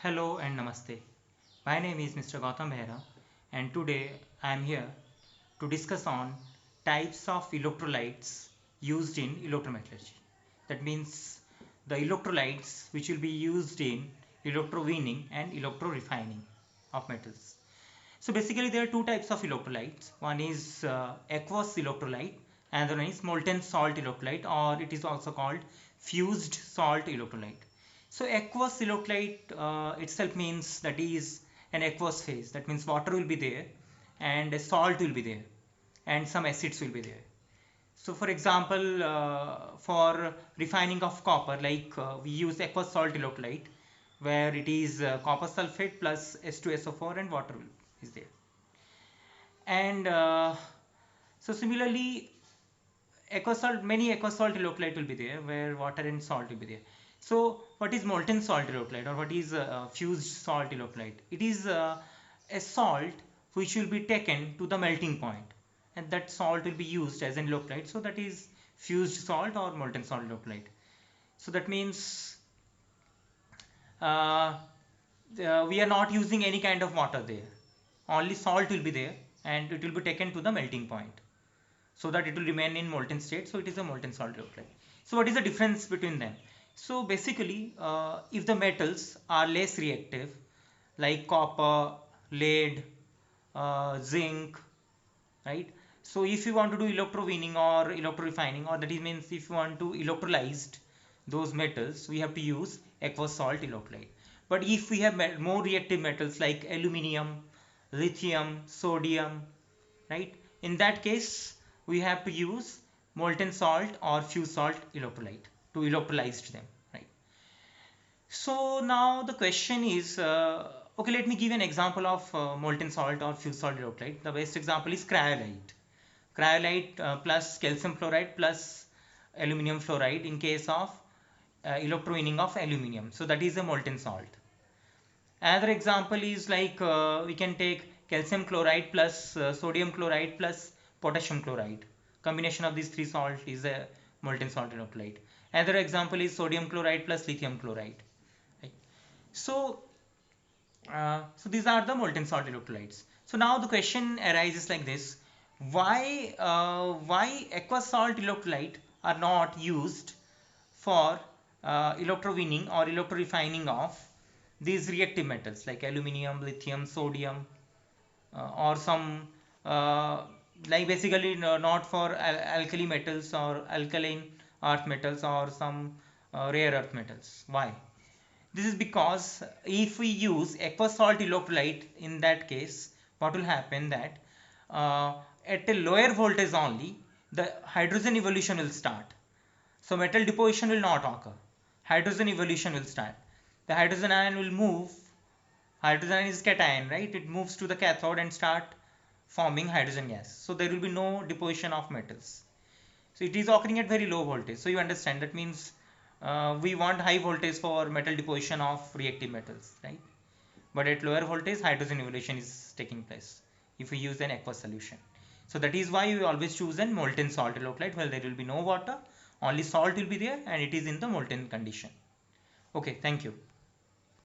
Hello and Namaste. My name is Mr. Gautam Behra and today I am here to discuss on types of electrolytes used in electrometallurgy. That means the electrolytes which will be used in electrowinning and electrorefining of metals. So basically there are two types of electrolytes. One is aqueous electrolyte and the other one is molten salt electrolyte, or it is also called fused salt electrolyte. So aqueous electrolyte itself means that is an aqueous phase. That means water will be there and a salt will be there and some acids will be there. So for example, for refining of copper, we use aqueous salt electrolyte where it is copper sulfate plus S2SO4 and water is there. And so similarly, aqueous salt, many aqueous salt electrolyte will be there where water and salt will be there. So what is molten salt electrolyte, or what is fused salt electrolyte? It is a salt which will be taken to the melting point, and that salt will be used as an electrolyte. So that is fused salt or molten salt electrolyte. So that means uh, we are not using any kind of water there. Only salt will be there and it will be taken to the melting point so that it will remain in molten state. So it is a molten salt electrolyte. So what is the difference between them? So basically, if the metals are less reactive, like copper, lead, zinc, right? So if you want to do electrowinning or electrorefining, or that is means if you want to electrolyze those metals, we have to use aqueous salt electrolyte. But if we have more reactive metals like aluminium, lithium, sodium, right? In that case, we have to use molten salt or fused salt electrolyte to electrolyze them, right? So now the question is, okay, let me give you an example of molten salt or fused salt electrolyte. The best example is cryolite. Cryolite plus calcium fluoride plus aluminum fluoride in case of electrowinning of aluminium. So that is a molten salt. Another example is we can take calcium chloride plus sodium chloride plus potassium chloride. Combination of these three salts is a molten salt electrolyte. Another example is sodium chloride plus lithium chloride. Right? So, so these are the molten salt electrolytes. So now the question arises like this: why aqueous salt electrolyte are not used for electrowinning or electrorefining of these reactive metals like aluminium, lithium, sodium, or some basically not for alkali metals or alkaline earth metals or some rare earth metals. Why? This is because if we use aqueous salt electrolyte, in that case, what will happen that uh, at a lower voltage only, the hydrogen evolution will start. So metal deposition will not occur. Hydrogen evolution will start. The hydrogen ion will move. Hydrogen ion is cation, right? It moves to the cathode and start forming hydrogen gas. So there will be no deposition of metals. So it is occurring at very low voltage. So you understand that means we want high voltage for metal deposition of reactive metals, right? But at lower voltage, hydrogen evolution is taking place if we use an aqueous solution. So that is why we always choose a molten salt electrolyte. Well, there will be no water, only salt will be there and it is in the molten condition. Okay, thank you.